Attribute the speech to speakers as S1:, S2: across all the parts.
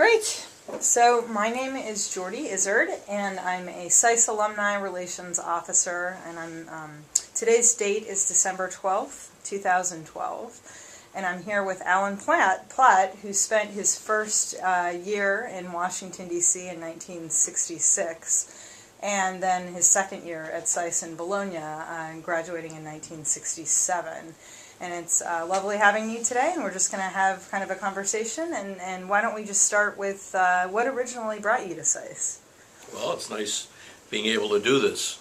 S1: Great. So my name is Jordy Izzard, and I'm a SAIS Alumni Relations Officer, and today's date is December 12th, 2012, and I'm here with Alan Platt, who spent his first year in Washington, D.C. in 1966, and then his second year at SAIS in Bologna, graduating in 1967. And it's lovely having you today, and we're just going to have kind of a conversation, and why don't we just start with what originally brought you to SAIS?
S2: Well, it's nice being able to do this.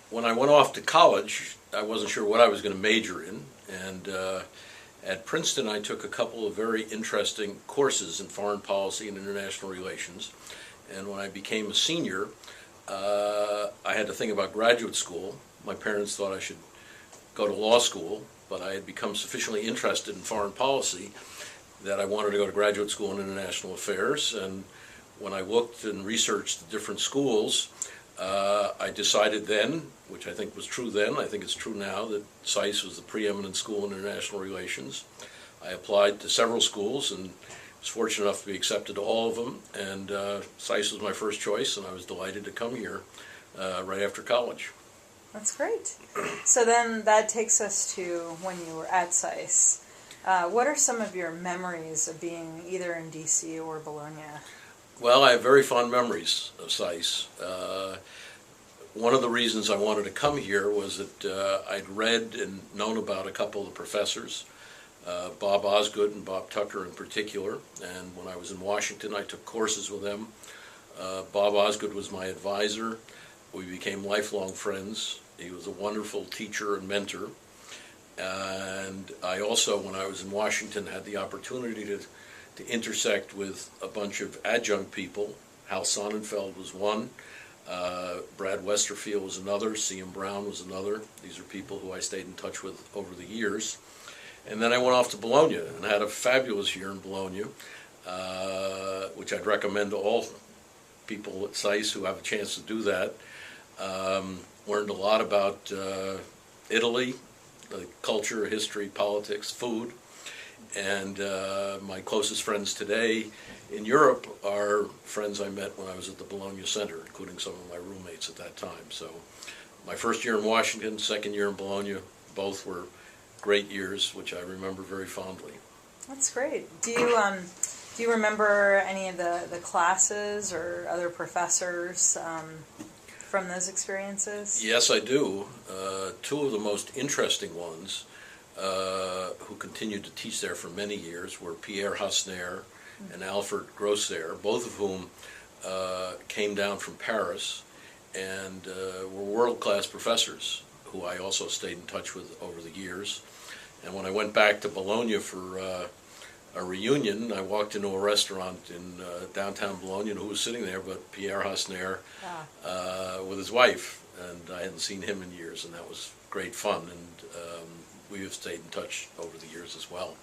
S2: When I went off to college, I wasn't sure what I was going to major in, and at Princeton I took a couple of very interesting courses in foreign policy and international relations, and when I became a senior, I had to think about graduate school. My parents thought I should go to law school, but I had become sufficiently interested in foreign policy that I wanted to go to graduate school in international affairs. And when I looked and researched the different schools, I decided then, which I think was true then, I think it's true now, that SAIS was the preeminent school in international relations. I applied to several schools and was fortunate enough to be accepted to all of them, and SAIS was my first choice, and I was delighted to come here right after college.
S1: That's great. So then that takes us to when you were at SAIS. What are some of your memories of being either in D.C. or Bologna?
S2: Well, I have very fond memories of SAIS. One of the reasons I wanted to come here was that I'd read and known about a couple of the professors, Bob Osgood and Bob Tucker in particular, and when I was in Washington I took courses with them. Bob Osgood was my advisor. We became lifelong friends. He was a wonderful teacher and mentor, and I also, when I was in Washington, had the opportunity to intersect with a bunch of adjunct people. Hal Sonnenfeld was one, Brad Westerfield was another, C.M. Brown was another. These are people who I stayed in touch with over the years. And then I went off to Bologna and had a fabulous year in Bologna, which I'd recommend to all people at SAIS who have a chance to do that. Learned a lot about Italy, the culture, history, politics, food, and my closest friends today in Europe are friends I met when I was at the Bologna Center, including some of my roommates at that time. So my first year in Washington, second year in Bologna, both were great years, which I remember very fondly.
S1: That's great. Do you remember any of the classes or other professors from those experiences?
S2: Yes, I do. Two of the most interesting ones who continued to teach there for many years were Pierre Hasner and Alfred Grosser, both of whom came down from Paris and were world-class professors who I also stayed in touch with over the years. And when I went back to Bologna for a reunion, I walked into a restaurant in downtown Bologna, and who was sitting there but Pierre Hasner with his wife, and I hadn't seen him in years, and that was great fun, and we have stayed in touch over the years as well.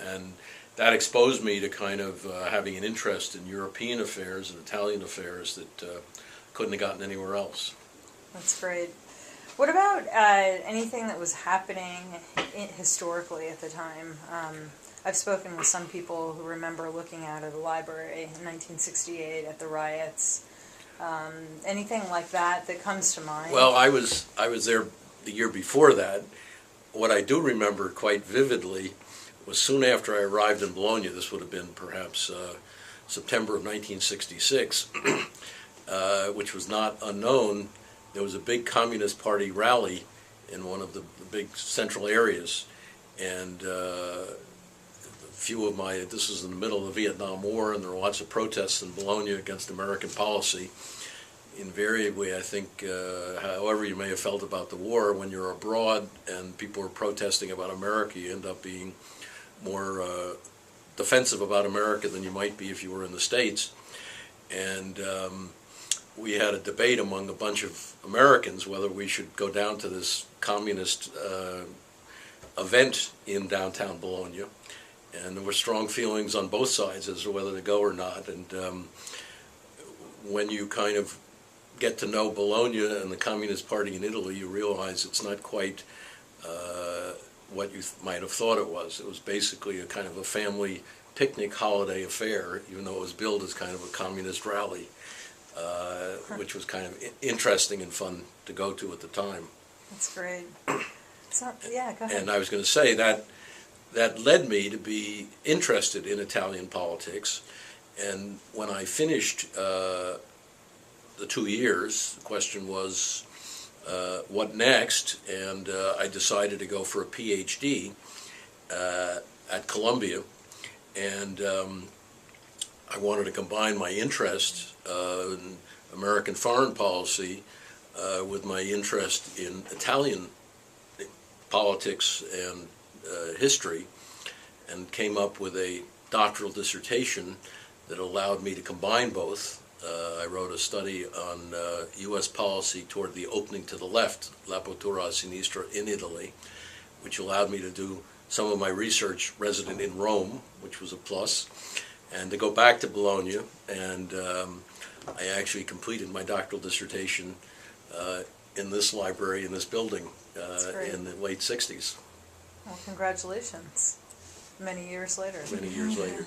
S2: And that exposed me to kind of having an interest in European affairs and Italian affairs that couldn't have gotten anywhere else.
S1: That's great. What about anything that was happening historically at the time? I've spoken with some people who remember looking out of the library in 1968 at the riots. Anything like that comes to mind?
S2: Well, I was there the year before that. What I do remember quite vividly was soon after I arrived in Bologna, this would have been perhaps September of 1966, which was not unknown. There was a big Communist Party rally in one of the big central areas, and this was in the middle of the Vietnam War, and there were lots of protests in Bologna against American policy. Invariably, I think, however you may have felt about the war, when you're abroad and people are protesting about America, you end up being more defensive about America than you might be if you were in the States. And we had a debate among a bunch of Americans whether we should go down to this communist event in downtown Bologna, and there were strong feelings on both sides as to whether to go or not. And when you kind of get to know Bologna and the Communist Party in Italy, you realize it's not quite what you might have thought it was. It was basically a kind of a family picnic holiday affair, even though it was billed as kind of a communist rally, which was kind of interesting and fun to go to at the time.
S1: That's great. So, yeah, go ahead.
S2: And I was going to say that led me to be interested in Italian politics. And when I finished the 2 years, the question was, what next? And I decided to go for a PhD at Columbia. And I wanted to combine my interest in American foreign policy with my interest in Italian politics and history, and came up with a doctoral dissertation that allowed me to combine both. I wrote a study on U.S. policy toward the opening to the left, l'apertura a sinistra in Italy, which allowed me to do some of my research resident in Rome, which was a plus, and to go back to Bologna, and I actually completed my doctoral dissertation in this library, in this building, in the late 60s.
S1: Well, congratulations. Many years later.
S2: Many years later.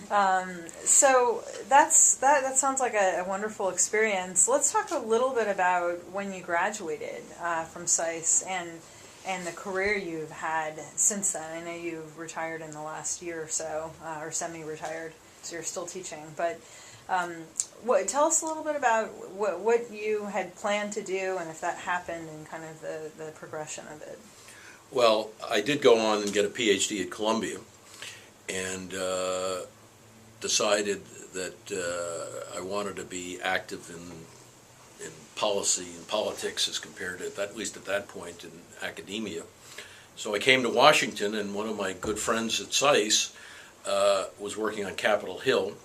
S1: So that sounds like a wonderful experience. Let's talk a little bit about when you graduated from SAIS and the career you've had since then. I know you've retired in the last year or so, or semi-retired, so you're still teaching. But tell us a little bit about what you had planned to do, and if that happened, and kind of the progression of it.
S2: Well, I did go on and get a PhD at Columbia, and decided that I wanted to be active in policy and politics as compared to, at least at that point, in academia. So I came to Washington, and one of my good friends at SAIS was working on Capitol Hill,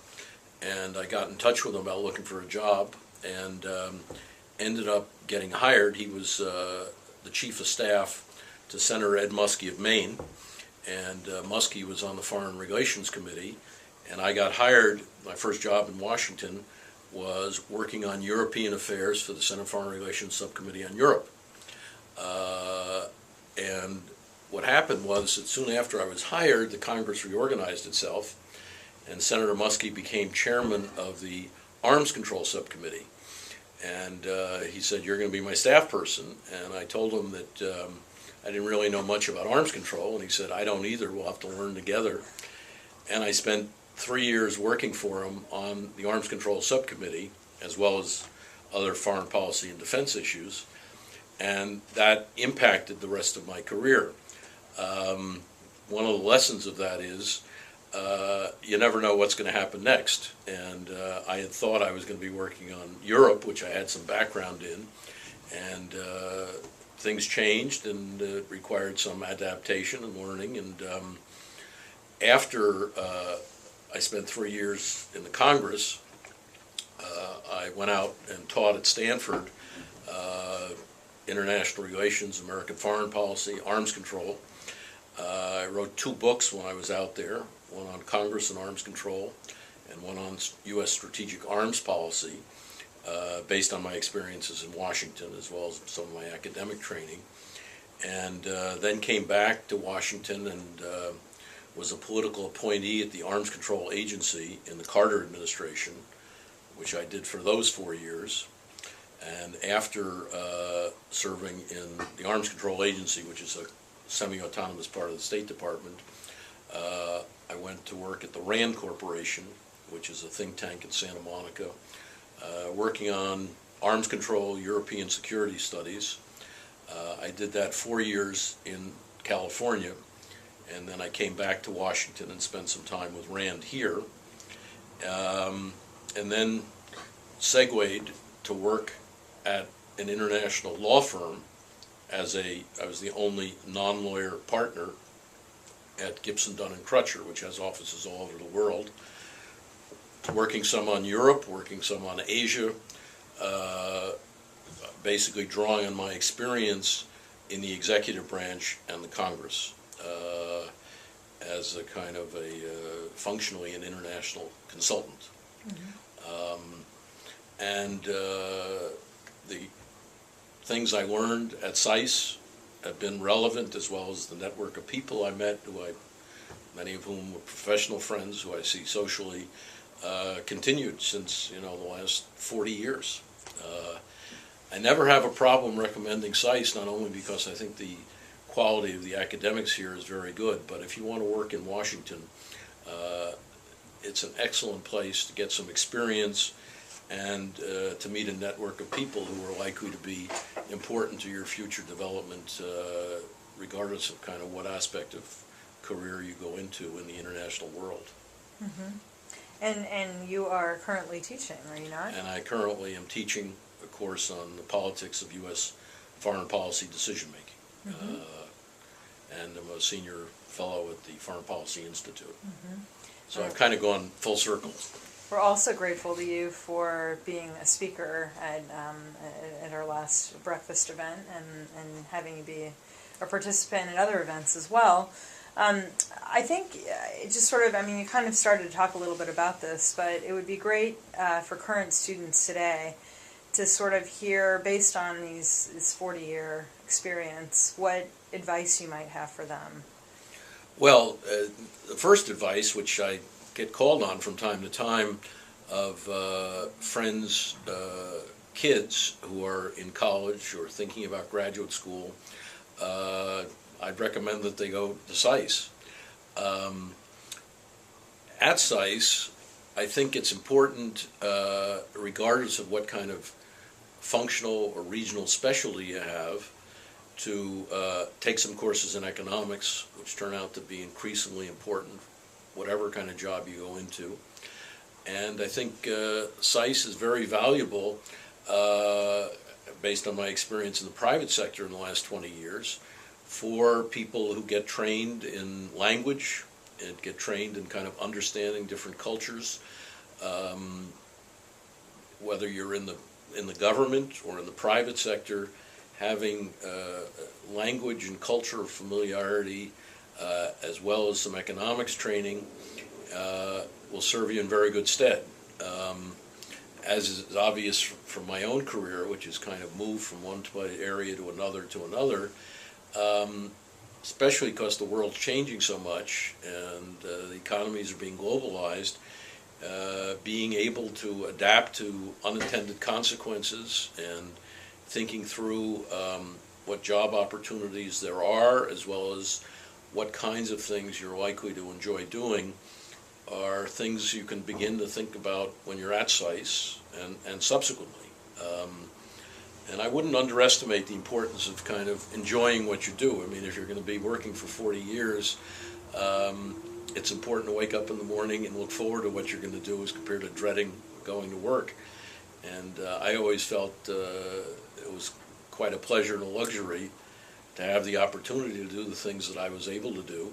S2: and I got in touch with him about looking for a job, and ended up getting hired. He was the chief of staff to Senator Ed Muskie of Maine, and Muskie was on the Foreign Relations Committee, and I got hired. My first job in Washington was working on European affairs for the Senate Foreign Relations Subcommittee on Europe. And what happened was that soon after I was hired, the Congress reorganized itself, and Senator Muskie became chairman of the Arms Control Subcommittee. And he said, "You're going to be my staff person." And I told him that I didn't really know much about arms control, and he said, "I don't either, we'll have to learn together." And I spent 3 years working for him on the Arms Control Subcommittee, as well as other foreign policy and defense issues, and that impacted the rest of my career. One of the lessons of that is you never know what's going to happen next, and I had thought I was going to be working on Europe, which I had some background in, and things changed, and it required some adaptation and learning. And after I spent 3 years in the Congress, I went out and taught at Stanford international relations, American foreign policy, arms control. I wrote 2 books when I was out there, one on Congress and arms control, and one on U.S. strategic arms policy, based on my experiences in Washington as well as some of my academic training. And then came back to Washington and was a political appointee at the Arms Control Agency in the Carter administration, which I did for those 4 years. And after serving in the Arms Control Agency, which is a semi-autonomous part of the State Department, I went to work at the RAND Corporation, which is a think tank in Santa Monica, working on arms control, European security studies. I did that 4 years in California, and then I came back to Washington and spent some time with RAND here, and then segued to work at an international law firm I was the only non-lawyer partner at Gibson, Dunn & Crutcher, which has offices all over the world, working some on Europe, working some on Asia, basically drawing on my experience in the executive branch and the Congress as a kind of functionally an international consultant. Mm-hmm. And the things I learned at SAIS have been relevant, as well as the network of people I met, many of whom were professional friends who I see socially, continued since, the last 40 years. I never have a problem recommending SAIS, not only because I think the quality of the academics here is very good, but if you want to work in Washington, it's an excellent place to get some experience and to meet a network of people who are likely to be important to your future development, regardless of kind of what aspect of career you go into in the international world.
S1: Mm-hmm. And you are currently teaching, are you not?
S2: And I currently am teaching a course on the politics of U.S. foreign policy decision-making.
S1: Mm-hmm.
S2: And I'm a senior fellow at the Foreign Policy Institute.
S1: Mm-hmm.
S2: So I've kind of gone full circle.
S1: We're also grateful to you for being a speaker at our last breakfast event and having you be a participant in other events as well. I think it just sort of, you kind of started to talk a little bit about this, but it would be great for current students today to sort of hear, based on this 40-year experience, what advice you might have for them.
S2: Well, the first advice, which I get called on from time to time, of friends, kids who are in college or thinking about graduate school, I'd recommend that they go to SAIS. At SAIS, I think it's important, regardless of what kind of functional or regional specialty you have, to take some courses in economics, which turn out to be increasingly important, whatever kind of job you go into. And I think SAIS is very valuable, based on my experience in the private sector in the last 20 years, for people who get trained in language and get trained in kind of understanding different cultures, whether you're in the government or in the private sector. Having language and cultural familiarity, as well as some economics training, will serve you in very good stead. As is obvious from my own career, which has kind of moved from one area to another, especially because the world's changing so much and the economies are being globalized, being able to adapt to unintended consequences and thinking through what job opportunities there are, as well as what kinds of things you're likely to enjoy doing, are things you can begin to think about when you're at SAIS and subsequently. And I wouldn't underestimate the importance of kind of enjoying what you do. I mean, if you're going to be working for 40 years, it's important to wake up in the morning and look forward to what you're going to do as compared to dreading going to work. And I always felt it was quite a pleasure and a luxury to have the opportunity to do the things that I was able to do,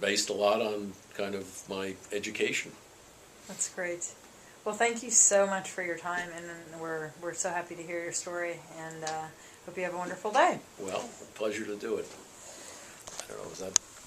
S2: based a lot on kind of my education.
S1: That's great. Well, thank you so much for your time, and we're so happy to hear your story, and hope you have a wonderful day.
S2: Well, pleasure to do it. I don't know, is that